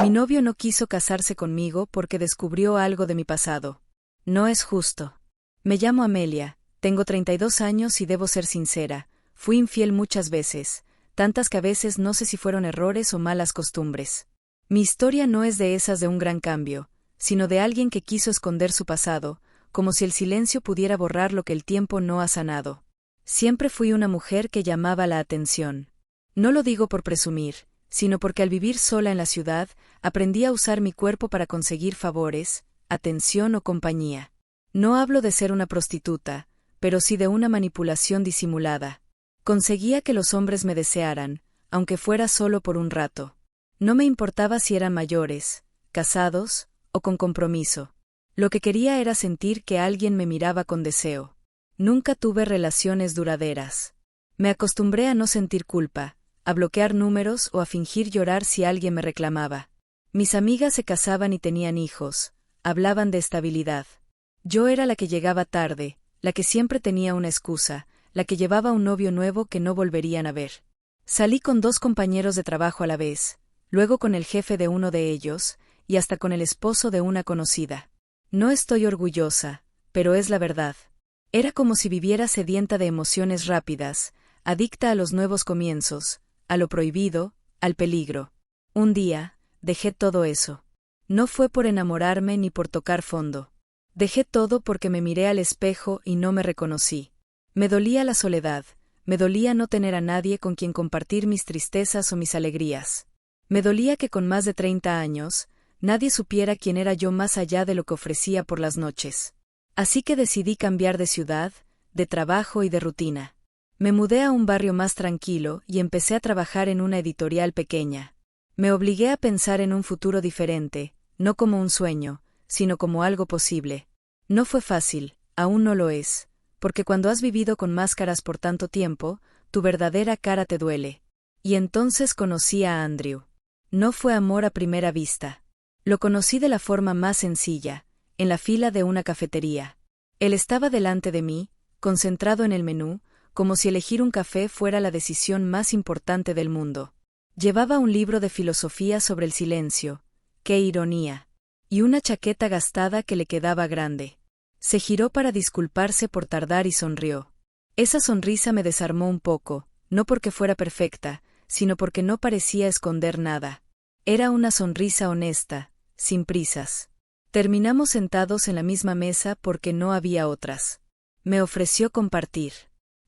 Mi novio no quiso casarse conmigo porque descubrió algo de mi pasado. No es justo. Me llamo Amelia, tengo 32 años y debo ser sincera, fui infiel muchas veces, tantas que a veces no sé si fueron errores o malas costumbres. Mi historia no es de esas de un gran cambio, sino de alguien que quiso esconder su pasado, como si el silencio pudiera borrar lo que el tiempo no ha sanado. Siempre fui una mujer que llamaba la atención. No lo digo por presumir, sino porque al vivir sola en la ciudad, aprendí a usar mi cuerpo para conseguir favores, atención o compañía. No hablo de ser una prostituta, pero sí de una manipulación disimulada. Conseguía que los hombres me desearan, aunque fuera solo por un rato. No me importaba si eran mayores, casados o con compromiso. Lo que quería era sentir que alguien me miraba con deseo. Nunca tuve relaciones duraderas. Me acostumbré a no sentir culpa, a bloquear números o a fingir llorar si alguien me reclamaba. Mis amigas se casaban y tenían hijos, hablaban de estabilidad. Yo era la que llegaba tarde, la que siempre tenía una excusa, la que llevaba un novio nuevo que no volverían a ver. Salí con 2 compañeros de trabajo a la vez, luego con el jefe de uno de ellos, y hasta con el esposo de una conocida. No estoy orgullosa, pero es la verdad. Era como si viviera sedienta de emociones rápidas, adicta a los nuevos comienzos, a lo prohibido, al peligro. Un día, dejé todo eso. No fue por enamorarme ni por tocar fondo. Dejé todo porque me miré al espejo y no me reconocí. Me dolía la soledad, me dolía no tener a nadie con quien compartir mis tristezas o mis alegrías. Me dolía que con más de 30 años, nadie supiera quién era yo más allá de lo que ofrecía por las noches. Así que decidí cambiar de ciudad, de trabajo y de rutina. Me mudé a un barrio más tranquilo y empecé a trabajar en una editorial pequeña. Me obligué a pensar en un futuro diferente, no como un sueño, sino como algo posible. No fue fácil, aún no lo es, porque cuando has vivido con máscaras por tanto tiempo, tu verdadera cara te duele. Y entonces conocí a Andrew. No fue amor a primera vista. Lo conocí de la forma más sencilla, en la fila de una cafetería. Él estaba delante de mí, concentrado en el menú, como si elegir un café fuera la decisión más importante del mundo. Llevaba un libro de filosofía sobre el silencio, qué ironía, y una chaqueta gastada que le quedaba grande. Se giró para disculparse por tardar y sonrió. Esa sonrisa me desarmó un poco, no porque fuera perfecta, sino porque no parecía esconder nada. Era una sonrisa honesta, sin prisas. Terminamos sentados en la misma mesa porque no había otras. Me ofreció compartir.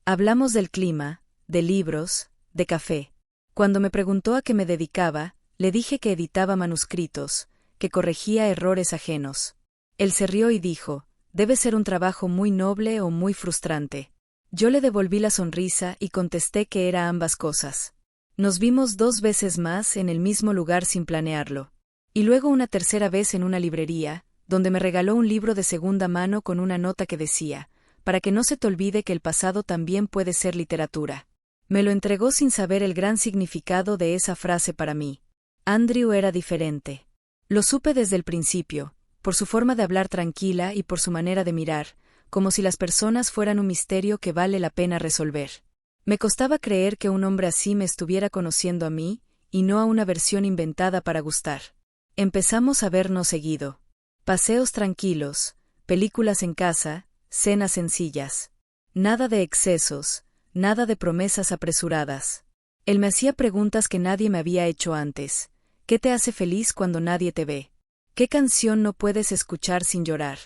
Hablamos del clima, de libros, de café. Cuando me preguntó a qué me dedicaba, le dije que editaba manuscritos, que corregía errores ajenos. Él se rió y dijo, debe ser un trabajo muy noble o muy frustrante. Yo le devolví la sonrisa y contesté que era ambas cosas. Nos vimos 2 veces más en el mismo lugar sin planearlo. Y luego una tercera vez en una librería, donde me regaló un libro de segunda mano con una nota que decía, para que no se te olvide que el pasado también puede ser literatura. Me lo entregó sin saber el gran significado de esa frase para mí. Andrew era diferente. Lo supe desde el principio, por su forma de hablar tranquila y por su manera de mirar, como si las personas fueran un misterio que vale la pena resolver. Me costaba creer que un hombre así me estuviera conociendo a mí, y no a una versión inventada para gustar. Empezamos a vernos seguido. Paseos tranquilos, películas en casa, cenas sencillas. Nada de excesos, nada de promesas apresuradas. Él me hacía preguntas que nadie me había hecho antes. ¿Qué te hace feliz cuando nadie te ve? ¿Qué canción no puedes escuchar sin llorar?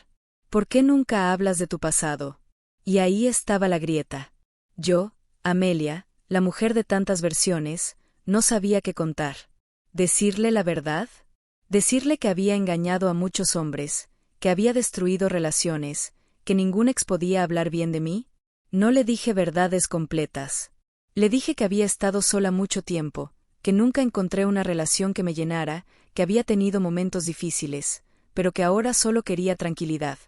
¿Por qué nunca hablas de tu pasado? Y ahí estaba la grieta. Yo, Amelia, la mujer de tantas versiones, no sabía qué contar. ¿Decirle la verdad? Decirle que había engañado a muchos hombres, que había destruido relaciones, que ningún ex podía hablar bien de mí. No le dije verdades completas. Le dije que había estado sola mucho tiempo, que nunca encontré una relación que me llenara, que había tenido momentos difíciles, pero que ahora solo quería tranquilidad.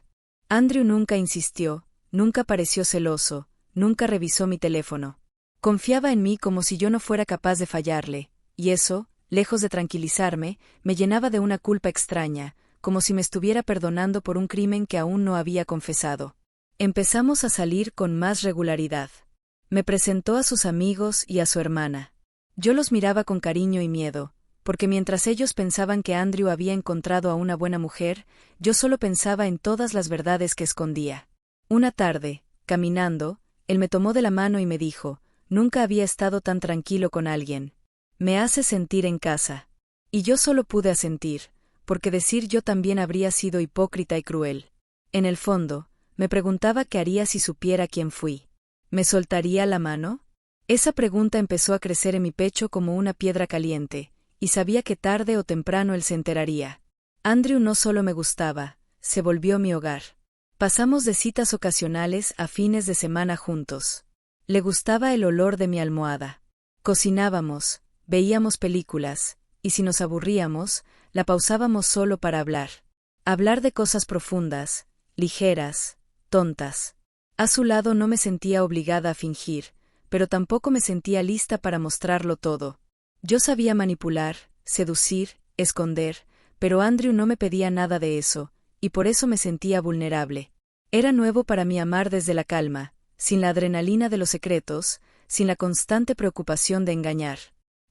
Andrew nunca insistió, nunca pareció celoso, nunca revisó mi teléfono. Confiaba en mí como si yo no fuera capaz de fallarle, y eso, lejos de tranquilizarme, me llenaba de una culpa extraña, como si me estuviera perdonando por un crimen que aún no había confesado. Empezamos a salir con más regularidad. Me presentó a sus amigos y a su hermana. Yo los miraba con cariño y miedo, porque mientras ellos pensaban que Andrew había encontrado a una buena mujer, yo solo pensaba en todas las verdades que escondía. Una tarde, caminando, él me tomó de la mano y me dijo: «Nunca había estado tan tranquilo con alguien. Me hace sentir en casa». Y yo solo pude asentir, porque decir yo también habría sido hipócrita y cruel. En el fondo, me preguntaba qué haría si supiera quién fui. ¿Me soltaría la mano? Esa pregunta empezó a crecer en mi pecho como una piedra caliente, y sabía que tarde o temprano él se enteraría. Andrew no solo me gustaba, se volvió mi hogar. Pasamos de citas ocasionales a fines de semana juntos. Le gustaba el olor de mi almohada. Cocinábamos, veíamos películas, y si nos aburríamos, la pausábamos solo para hablar. Hablar de cosas profundas, ligeras, tontas. A su lado no me sentía obligada a fingir, pero tampoco me sentía lista para mostrarlo todo. Yo sabía manipular, seducir, esconder, pero Andrew no me pedía nada de eso, y por eso me sentía vulnerable. Era nuevo para mí amar desde la calma, sin la adrenalina de los secretos, sin la constante preocupación de engañar.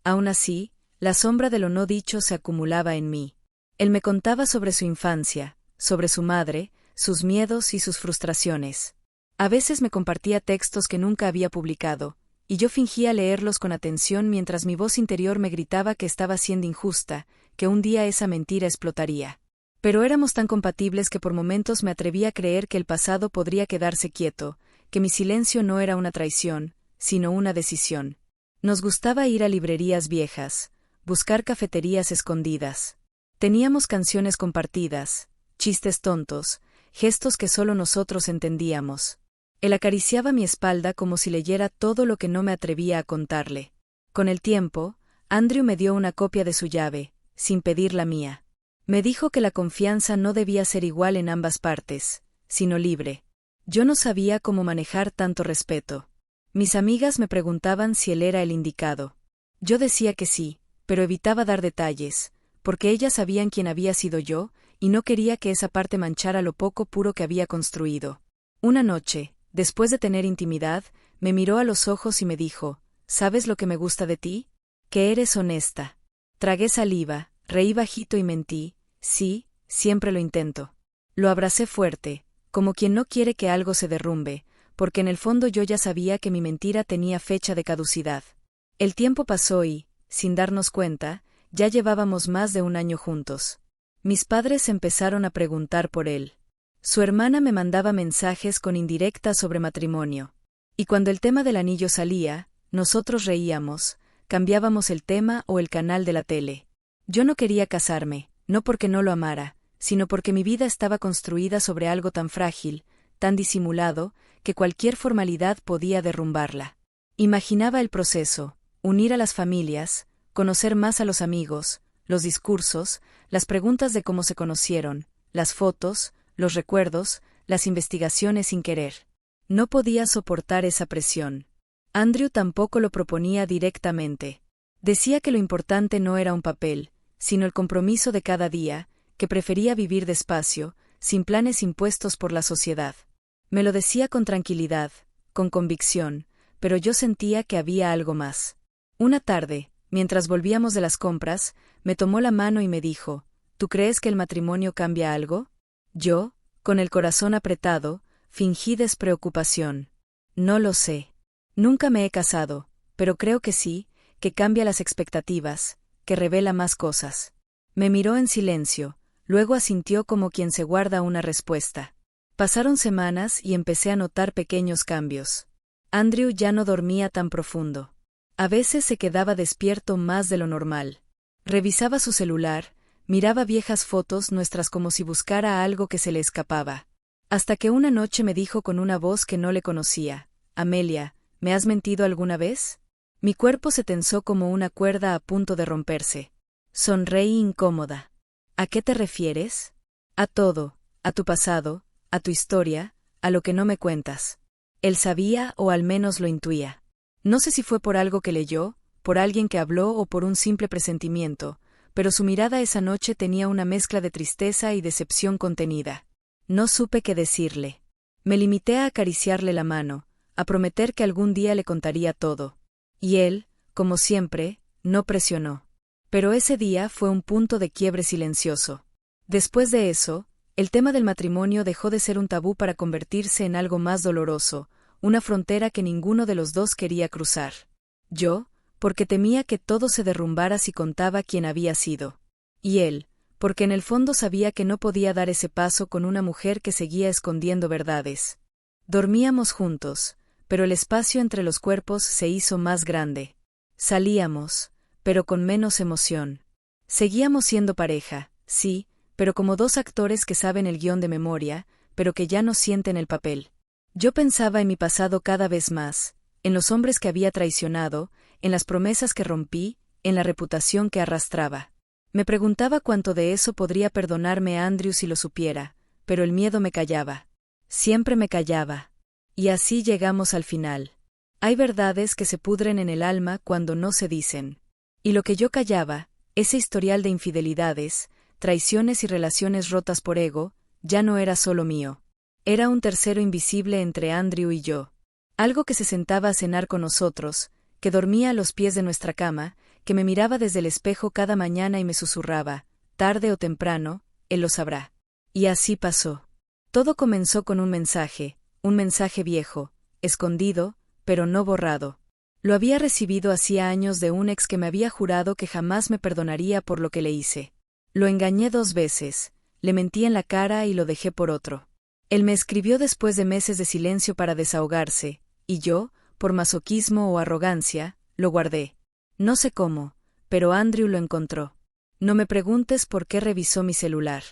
Aún así, la sombra de lo no dicho se acumulaba en mí. Él me contaba sobre su infancia, sobre su madre, sus miedos y sus frustraciones. A veces me compartía textos que nunca había publicado, y yo fingía leerlos con atención mientras mi voz interior me gritaba que estaba siendo injusta, que un día esa mentira explotaría. Pero éramos tan compatibles que por momentos me atrevía a creer que el pasado podría quedarse quieto, que mi silencio no era una traición, sino una decisión. Nos gustaba ir a librerías viejas, buscar cafeterías escondidas. Teníamos canciones compartidas, chistes tontos, gestos que solo nosotros entendíamos. Él acariciaba mi espalda como si leyera todo lo que no me atrevía a contarle. Con el tiempo, Andrew me dio una copia de su llave, sin pedir la mía. Me dijo que la confianza no debía ser igual en ambas partes, sino libre. Yo no sabía cómo manejar tanto respeto. Mis amigas me preguntaban si él era el indicado. Yo decía que sí, pero evitaba dar detalles, porque ellas sabían quién había sido yo, y no quería que esa parte manchara lo poco puro que había construido. Una noche, después de tener intimidad, me miró a los ojos y me dijo: «¿Sabes lo que me gusta de ti? Que eres honesta». Tragué saliva, reí bajito y mentí: «Sí, siempre lo intento». Lo abracé fuerte, como quien no quiere que algo se derrumbe, porque en el fondo yo ya sabía que mi mentira tenía fecha de caducidad. El tiempo pasó y, sin darnos cuenta, ya llevábamos más de un año juntos. Mis padres empezaron a preguntar por él. Su hermana me mandaba mensajes con indirectas sobre matrimonio. Y cuando el tema del anillo salía, nosotros reíamos, cambiábamos el tema o el canal de la tele. Yo no quería casarme, no porque no lo amara, sino porque mi vida estaba construida sobre algo tan frágil, tan disimulado, que cualquier formalidad podía derrumbarla. Imaginaba el proceso, unir a las familias, conocer más a los amigos, los discursos, las preguntas de cómo se conocieron, las fotos, los recuerdos, las investigaciones sin querer. No podía soportar esa presión. Andrew tampoco lo proponía directamente. Decía que lo importante no era un papel, sino el compromiso de cada día, que prefería vivir despacio, sin planes impuestos por la sociedad. Me lo decía con tranquilidad, con convicción, pero yo sentía que había algo más. Una tarde, mientras volvíamos de las compras, me tomó la mano y me dijo: «¿Tú crees que el matrimonio cambia algo?». Yo, con el corazón apretado, fingí despreocupación. «No lo sé. Nunca me he casado, pero creo que sí, que cambia las expectativas, que revela más cosas». Me miró en silencio, luego asintió como quien se guarda una respuesta. Pasaron semanas y empecé a notar pequeños cambios. Andrew ya no dormía tan profundo. A veces se quedaba despierto más de lo normal. Revisaba su celular, miraba viejas fotos nuestras como si buscara algo que se le escapaba. Hasta que una noche me dijo con una voz que no le conocía: «Amelia, ¿me has mentido alguna vez?». Mi cuerpo se tensó como una cuerda a punto de romperse. Sonreí incómoda. «¿A qué te refieres?». «A todo, a tu pasado, a tu historia, a lo que no me cuentas». Él sabía o al menos lo intuía. No sé si fue por algo que leyó, por alguien que habló o por un simple presentimiento, pero su mirada esa noche tenía una mezcla de tristeza y decepción contenida. No supe qué decirle. Me limité a acariciarle la mano, a prometer que algún día le contaría todo. Y él, como siempre, no presionó. Pero ese día fue un punto de quiebre silencioso. Después de eso, el tema del matrimonio dejó de ser un tabú para convertirse en algo más doloroso, una frontera que ninguno de los dos quería cruzar. Yo, porque temía que todo se derrumbara si contaba quién había sido. Y él, porque en el fondo sabía que no podía dar ese paso con una mujer que seguía escondiendo verdades. Dormíamos juntos, pero el espacio entre los cuerpos se hizo más grande. Salíamos, pero con menos emoción. Seguíamos siendo pareja, sí, pero como dos actores que saben el guión de memoria, pero que ya no sienten el papel. Yo pensaba en mi pasado cada vez más, en los hombres que había traicionado, en las promesas que rompí, en la reputación que arrastraba. Me preguntaba cuánto de eso podría perdonarme a Andrew si lo supiera, pero el miedo me callaba. Siempre me callaba. Y así llegamos al final. Hay verdades que se pudren en el alma cuando no se dicen. Y lo que yo callaba, ese historial de infidelidades, traiciones y relaciones rotas por ego, ya no era solo mío. Era un tercero invisible entre Andrew y yo. Algo que se sentaba a cenar con nosotros, que dormía a los pies de nuestra cama, que me miraba desde el espejo cada mañana y me susurraba, tarde o temprano, él lo sabrá. Y así pasó. Todo comenzó con un mensaje viejo, escondido, pero no borrado. Lo había recibido hacía años de un ex que me había jurado que jamás me perdonaría por lo que le hice. Lo engañé 2 veces, le mentí en la cara y lo dejé por otro. Él me escribió después de meses de silencio para desahogarse, y yo, por masoquismo o arrogancia, lo guardé. No sé cómo, pero Andrew lo encontró. No me preguntes por qué revisó mi celular.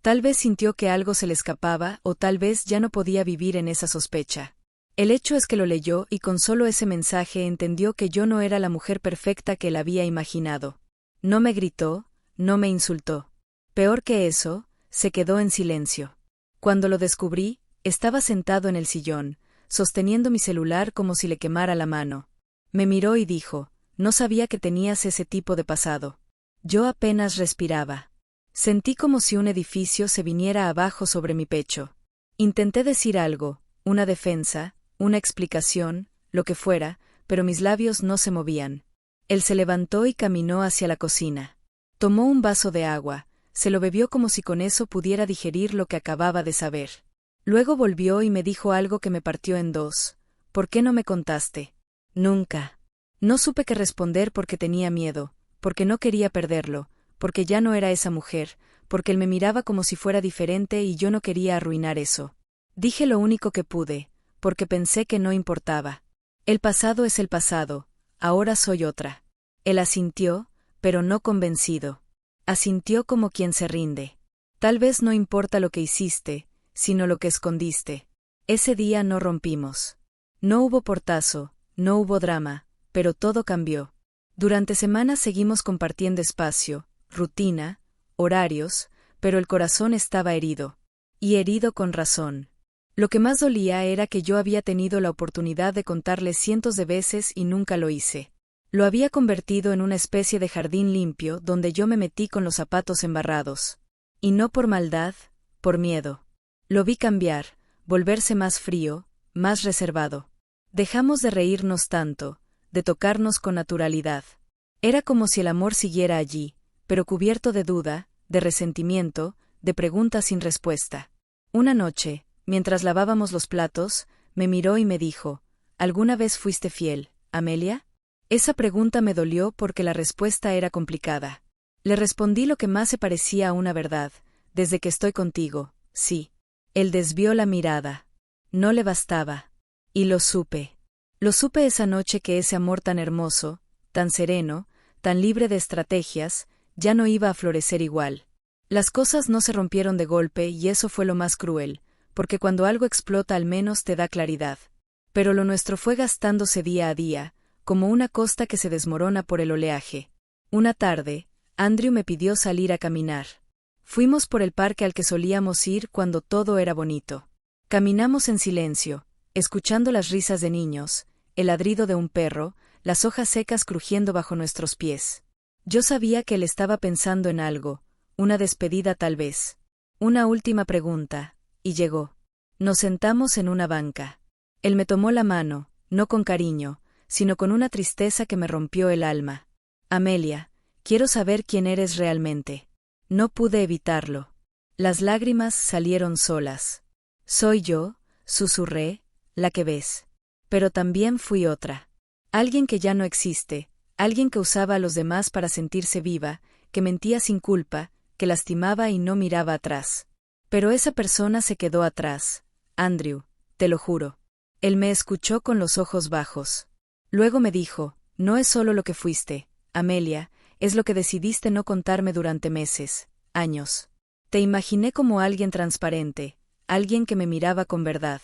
Tal vez sintió que algo se le escapaba o tal vez ya no podía vivir en esa sospecha. El hecho es que lo leyó y con solo ese mensaje entendió que yo no era la mujer perfecta que él había imaginado. No me gritó, no me insultó. Peor que eso, se quedó en silencio. Cuando lo descubrí, estaba sentado en el sillón, sosteniendo mi celular como si le quemara la mano. Me miró y dijo, no sabía que tenías ese tipo de pasado. Yo apenas respiraba. Sentí como si un edificio se viniera abajo sobre mi pecho. Intenté decir algo, una defensa, una explicación, lo que fuera, pero mis labios no se movían. Él se levantó y caminó hacia la cocina. Tomó un vaso de agua, se lo bebió como si con eso pudiera digerir lo que acababa de saber. Luego volvió y me dijo algo que me partió en dos. ¿Por qué no me contaste? Nunca. No supe qué responder porque tenía miedo, porque no quería perderlo, porque ya no era esa mujer, porque él me miraba como si fuera diferente y yo no quería arruinar eso. Dije lo único que pude, porque pensé que no importaba. El pasado es el pasado, ahora soy otra. Él asintió, pero no convencido. Asintió como quien se rinde. Tal vez no importa lo que hiciste, sino lo que escondiste. Ese día no rompimos. No hubo portazo, no hubo drama, pero todo cambió. Durante semanas seguimos compartiendo espacio, rutina, horarios, pero el corazón estaba herido. Y herido con razón. Lo que más dolía era que yo había tenido la oportunidad de contarle cientos de veces y nunca lo hice. Lo había convertido en una especie de jardín limpio donde yo me metí con los zapatos embarrados. Y no por maldad, por miedo. Lo vi cambiar, volverse más frío, más reservado. Dejamos de reírnos tanto, de tocarnos con naturalidad. Era como si el amor siguiera allí, pero cubierto de duda, de resentimiento, de preguntas sin respuesta. Una noche, mientras lavábamos los platos, me miró y me dijo, ¿alguna vez fuiste fiel, Amelia? Esa pregunta me dolió porque la respuesta era complicada. Le respondí lo que más se parecía a una verdad, desde que estoy contigo, sí. Él desvió la mirada. No le bastaba. Y lo supe. Lo supe esa noche que ese amor tan hermoso, tan sereno, tan libre de estrategias, ya no iba a florecer igual. Las cosas no se rompieron de golpe y eso fue lo más cruel, porque cuando algo explota al menos te da claridad. Pero lo nuestro fue gastándose día a día, como una costa que se desmorona por el oleaje. Una tarde, Andrew me pidió salir a caminar. Fuimos por el parque al que solíamos ir cuando todo era bonito. Caminamos en silencio, escuchando las risas de niños, el ladrido de un perro, las hojas secas crujiendo bajo nuestros pies. Yo sabía que él estaba pensando en algo, una despedida tal vez. Una última pregunta, y llegó. Nos sentamos en una banca. Él me tomó la mano, no con cariño, sino con una tristeza que me rompió el alma. Amelia, Quiero saber quién eres realmente. No pude evitarlo. Las lágrimas salieron solas. Soy yo, susurré, la que ves. Pero también fui otra. Alguien que ya no existe, alguien que usaba a los demás para sentirse viva, que mentía sin culpa, que lastimaba y no miraba atrás. Pero esa persona se quedó atrás. Andrew, te lo juro. Él me escuchó con los ojos bajos. Luego me dijo, no es solo lo que fuiste, Amelia, es lo que decidiste no contarme durante meses, años. Te imaginé como alguien transparente, alguien que me miraba con verdad.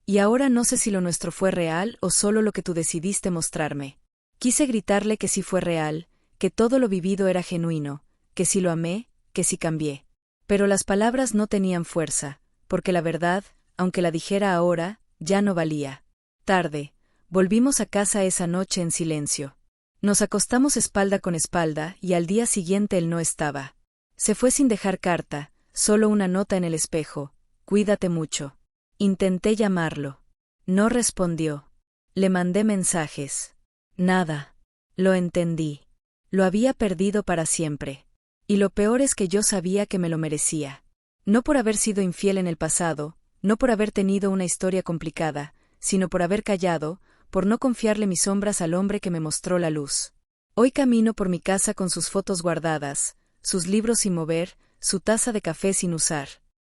Y ahora no sé si lo nuestro fue real o solo lo que tú decidiste mostrarme. Quise gritarle que sí fue real, que todo lo vivido era genuino, que sí lo amé, que sí cambié. Pero las palabras no tenían fuerza, porque la verdad, aunque la dijera ahora, ya no valía. Tarde, volvimos a casa esa noche en silencio. Nos acostamos espalda con espalda y al día siguiente él no estaba. Se fue sin dejar carta, solo una nota en el espejo, cuídate mucho. Intenté llamarlo. No respondió. Le mandé mensajes. Nada. Lo entendí. Lo había perdido para siempre. Y lo peor es que yo sabía que me lo merecía. No por haber sido infiel en el pasado, no por haber tenido una historia complicada, sino por haber callado, por no confiarle mis sombras al hombre que me mostró la luz. Hoy camino por mi casa con sus fotos guardadas, sus libros sin mover, su taza de café sin usar.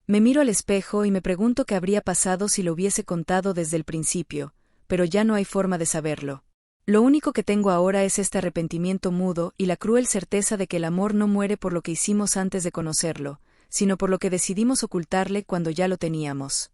Me miro al espejo y me pregunto qué habría pasado si lo hubiese contado desde el principio, pero ya no hay forma de saberlo. Lo único que tengo ahora es este arrepentimiento mudo y la cruel certeza de que el amor no muere por lo que hicimos antes de conocerlo, sino por lo que decidimos ocultarle cuando ya lo teníamos.